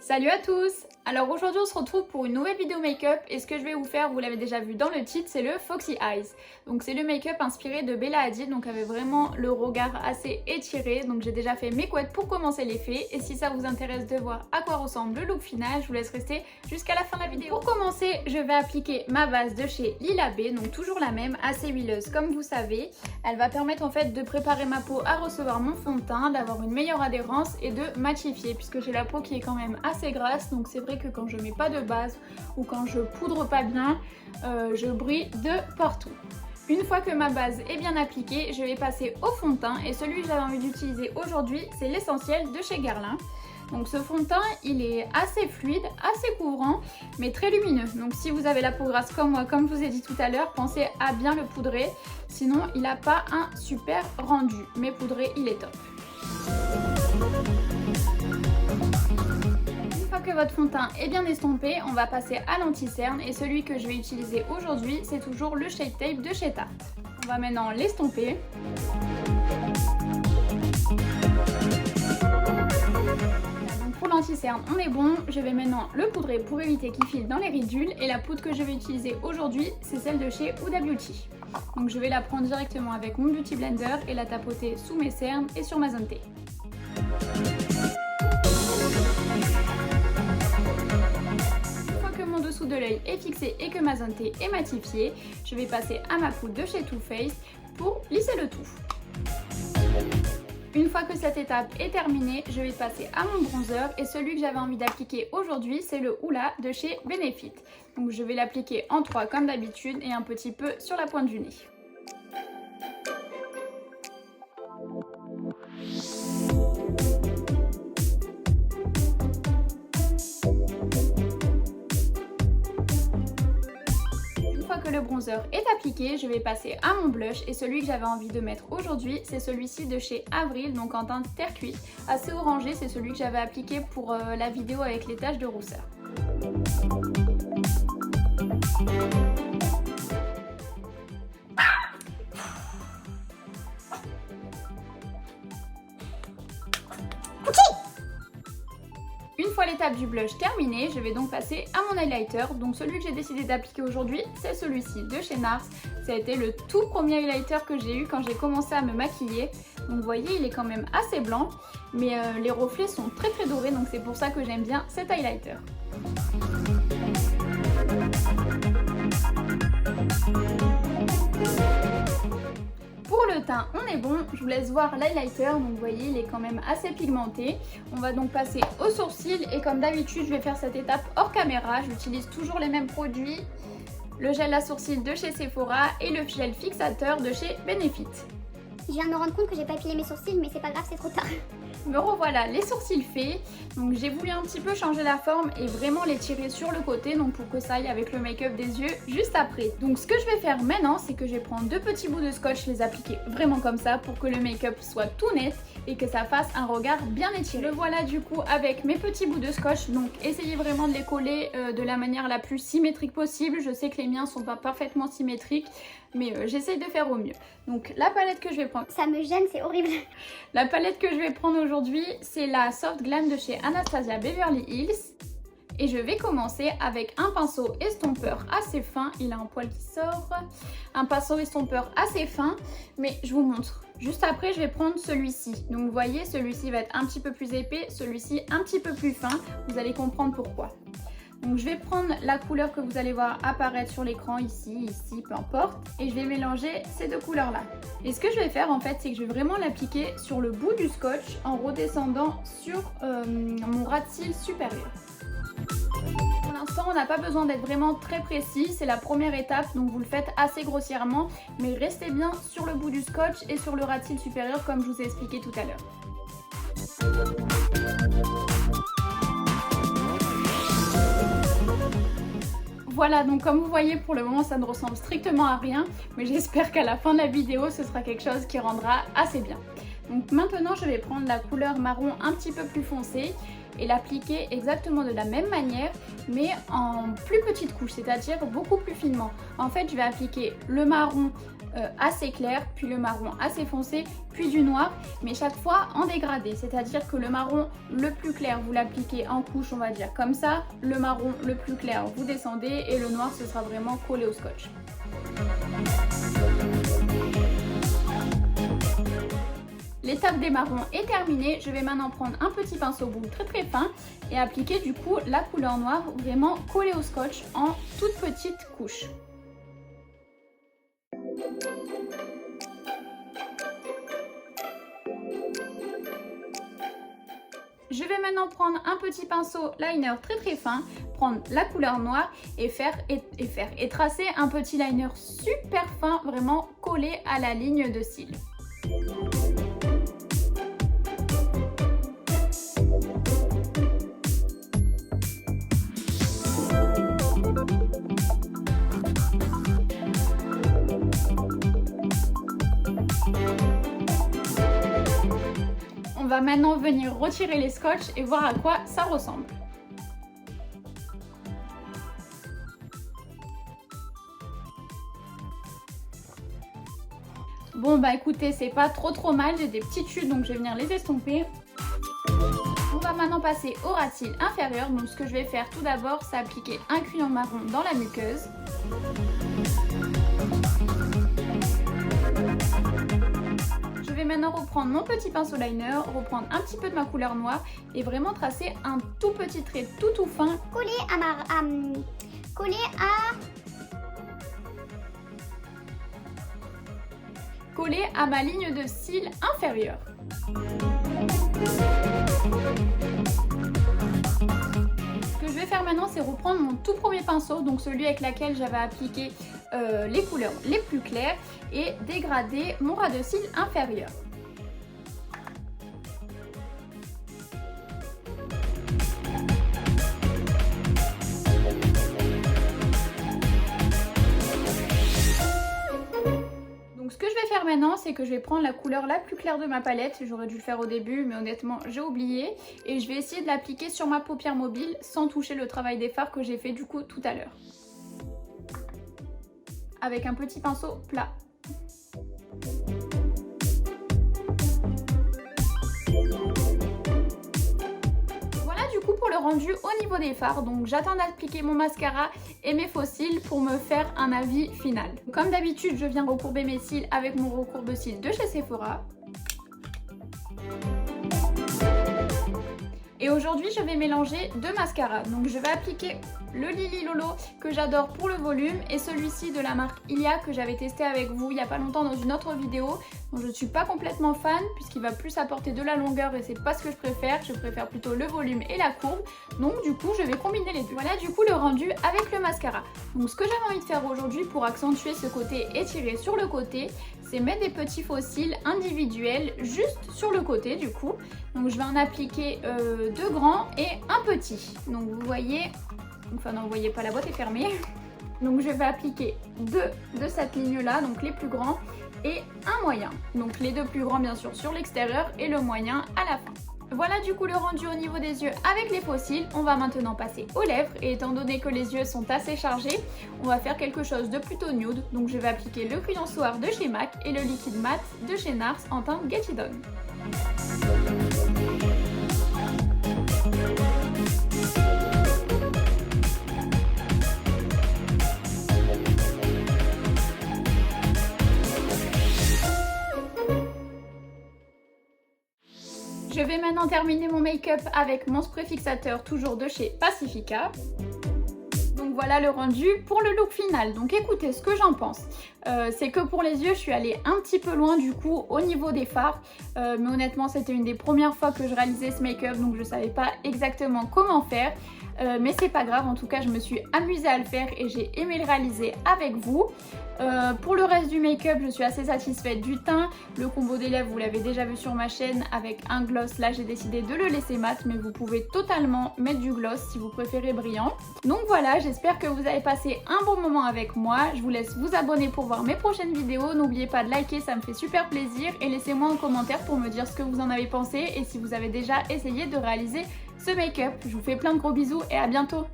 Salut à tous! Alors aujourd'hui on se retrouve pour une nouvelle vidéo make-up et ce que je vais vous faire, vous l'avez déjà vu dans le titre, c'est le Foxy Eyes. Donc c'est le make-up inspiré de Bella Hadid, donc avec vraiment le regard assez étiré. Donc j'ai déjà fait mes couettes pour commencer l'effet et si ça vous intéresse de voir à quoi ressemble le look final, je vous laisse rester jusqu'à la fin de la vidéo. Pour commencer, je vais appliquer ma base de chez Lila B, donc toujours la même, assez huileuse comme vous savez. Elle va permettre en fait de préparer ma peau à recevoir mon fond de teint, d'avoir une meilleure adhérence et de matifier puisque j'ai la peau qui est quand même assez grasse, donc c'est vrai que quand je mets pas de base ou quand je poudre pas bien, je brille de partout. Une fois que ma base est bien appliquée, je vais passer au fond de teint et celui que j'avais envie d'utiliser aujourd'hui, c'est l'essentiel de chez Guerlain. Donc ce fond de teint, il est assez fluide, assez couvrant, mais très lumineux. Donc si vous avez la peau grasse comme moi, comme je vous ai dit tout à l'heure, pensez à bien le poudrer. Sinon, il n'a pas un super rendu, mais poudré, il est top. Que votre fond de teint est bien estompé, on va passer à l'anti-cerne et celui que je vais utiliser aujourd'hui c'est toujours le Shape Tape de chez Tarte. On va maintenant l'estomper. Donc pour l'anti-cerne on est bon, je vais maintenant le poudrer pour éviter qu'il file dans les ridules et la poudre que je vais utiliser aujourd'hui c'est celle de chez Huda Beauty. Donc je vais la prendre directement avec mon Beauty Blender et la tapoter sous mes cernes et sur ma zone T. De l'œil est fixé et que ma zone T est matifiée, je vais passer à ma poudre de chez Too Faced pour lisser le tout. Une fois que cette étape est terminée, je vais passer à mon bronzer et celui que j'avais envie d'appliquer aujourd'hui c'est le Hoola de chez Benefit. Donc je vais l'appliquer en 3 comme d'habitude et un petit peu sur la pointe du nez. Le bronzer est appliqué, je vais passer à mon blush et celui que j'avais envie de mettre aujourd'hui c'est celui-ci de chez Avril, donc en teinte terre cuite, assez orangé, c'est celui que j'avais appliqué pour la vidéo avec les taches de rousseur. Une fois l'étape du blush terminée, je vais donc passer à mon highlighter. Donc celui que j'ai décidé d'appliquer aujourd'hui, c'est celui-ci de chez NARS. Ça a été le tout premier highlighter que j'ai eu quand j'ai commencé à me maquiller. Donc vous voyez, il est quand même assez blanc, mais les reflets sont très dorés, donc c'est pour ça que j'aime bien cet highlighter. Pour le teint, on est bon, je vous laisse voir l'highlighter, donc vous voyez il est quand même assez pigmenté. On va donc passer aux sourcils et comme d'habitude je vais faire cette étape hors caméra, j'utilise toujours les mêmes produits, le gel à sourcils de chez Sephora et le gel fixateur de chez Benefit. Je viens de me rendre compte que j'ai pas épilé mes sourcils mais c'est pas grave, c'est trop tard. Me revoilà les sourcils faits, donc j'ai voulu un petit peu changer la forme et vraiment les tirer sur le côté, donc pour que ça aille avec le make-up des yeux juste après. Donc ce que je vais faire maintenant, c'est que je vais prendre 2 petits bouts de scotch, les appliquer vraiment comme ça pour que le make-up soit tout net et que ça fasse un regard bien étiré. Le voilà du coup avec mes petits bouts de scotch, donc essayez vraiment de les coller de la manière la plus symétrique possible. Je sais que les miens sont pas parfaitement symétriques, mais j'essaye de faire au mieux. Donc la palette que je vais prendre... Ça me gêne, c'est horrible. La palette que je vais prendre aujourd'hui, c'est la Soft Glam de chez Anastasia Beverly Hills. Et je vais commencer avec un pinceau estompeur assez fin. Il a un poil qui sort. Un pinceau estompeur assez fin, mais je vous montre. Juste après, je vais prendre celui-ci. Donc vous voyez, celui-ci va être un petit peu plus épais, celui-ci un petit peu plus fin. Vous allez comprendre pourquoi. Donc je vais prendre la couleur que vous allez voir apparaître sur l'écran ici, peu importe. Et je vais mélanger ces deux couleurs là. Et ce que je vais faire en fait, c'est que je vais vraiment l'appliquer sur le bout du scotch en redescendant sur mon ras de cils supérieur. Pour l'instant, on n'a pas besoin d'être vraiment très précis, c'est la première étape, donc vous le faites assez grossièrement. Mais restez bien sur le bout du scotch et sur le ras de cils supérieur comme je vous ai expliqué tout à l'heure. Voilà, donc comme vous voyez, pour le moment ça ne ressemble strictement à rien, mais j'espère qu'à la fin de la vidéo ce sera quelque chose qui rendra assez bien. Donc maintenant je vais prendre la couleur marron un petit peu plus foncé et l'appliquer exactement de la même manière mais en plus petite couche, c'est-à-dire beaucoup plus finement. En fait, je vais appliquer le marron assez clair, puis le marron assez foncé, puis du noir, mais chaque fois en dégradé, c'est-à-dire que le marron le plus clair vous l'appliquez en couche, on va dire comme ça, le marron le plus clair vous descendez et le noir ce sera vraiment collé au scotch. L'étape des marrons est terminée, je vais maintenant prendre un petit pinceau boule très fin et appliquer du coup la couleur noire vraiment collée au scotch en toute petite couche. Je vais maintenant prendre un petit pinceau liner très fin, prendre la couleur noire et tracer un petit liner super fin, vraiment collé à la ligne de cils. On va maintenant venir retirer les scotch et voir à quoi ça ressemble. Bon bah écoutez, c'est pas trop mal, j'ai des petites chutes donc je vais venir les estomper. On va maintenant passer au ras de cils inférieur. Donc ce que je vais faire tout d'abord, c'est appliquer un crayon marron dans la muqueuse. Je vais maintenant reprendre mon petit pinceau liner, reprendre un petit peu de ma couleur noire et vraiment tracer un tout petit trait tout fin. Collé à ma ligne de cils inférieure. Ce que je vais faire maintenant, c'est reprendre mon tout premier pinceau, donc celui avec lequel j'avais appliqué les couleurs les plus claires et dégrader mon ras de cils inférieur. Donc ce que je vais faire maintenant, c'est que je vais prendre la couleur la plus claire de ma palette. J'aurais dû le faire au début, mais honnêtement j'ai oublié. Et je vais essayer de l'appliquer sur ma paupière mobile sans toucher le travail des fards que j'ai fait du coup tout à l'heure. Avec un petit pinceau plat. Voilà du coup pour le rendu au niveau des fards. Donc j'attends d'appliquer mon mascara et mes faux cils pour me faire un avis final. Comme d'habitude, je viens recourber mes cils avec mon recourbe-cils de chez Sephora. Et aujourd'hui, je vais mélanger deux mascaras. Donc je vais appliquer le Lily Lolo que j'adore pour le volume et celui-ci de la marque Ilia que j'avais testé avec vous il n'y a pas longtemps dans une autre vidéo. Donc je ne suis pas complètement fan puisqu'il va plus apporter de la longueur et c'est pas ce que je préfère plutôt le volume et la courbe. Donc du coup je vais combiner les deux. Voilà du coup le rendu avec le mascara. Donc ce que j'avais envie de faire aujourd'hui pour accentuer ce côté étiré sur le côté, c'est mettre des petits faux cils individuels juste sur le côté du coup. Donc je vais en appliquer deux grands et un petit. Donc vous voyez, enfin non vous voyez pas, la boîte est fermée. Donc je vais appliquer deux de cette ligne là, donc les plus grands et un moyen. Donc les deux plus grands bien sûr sur l'extérieur et le moyen à la fin. Voilà du coup le rendu au niveau des yeux avec les faux cils. On va maintenant passer aux lèvres et étant donné que les yeux sont assez chargés, on va faire quelque chose de plutôt nude. Donc je vais appliquer le crayon soir de chez MAC et le liquide mat de chez NARS en teinte Get It On. Je vais maintenant terminer mon make-up avec mon spray fixateur toujours de chez Pacifica. Donc voilà le rendu pour le look final. Donc écoutez ce que j'en pense. C'est que pour les yeux je suis allée un petit peu loin du coup au niveau des fards. Mais honnêtement c'était une des premières fois que je réalisais ce make-up donc je savais pas exactement comment faire. Mais c'est pas grave, en tout cas je me suis amusée à le faire et j'ai aimé le réaliser avec vous. Pour le reste du make-up, je suis assez satisfaite du teint. Le combo des lèvres, vous l'avez déjà vu sur ma chaîne avec un gloss. Là j'ai décidé de le laisser mat, mais vous pouvez totalement mettre du gloss si vous préférez brillant. Donc voilà, j'espère que vous avez passé un bon moment avec moi. Je vous laisse vous abonner pour voir mes prochaines vidéos. N'oubliez pas de liker, ça me fait super plaisir. Et laissez-moi un commentaire pour me dire ce que vous en avez pensé et si vous avez déjà essayé de réaliser ce make-up. Je vous fais plein de gros bisous et à bientôt.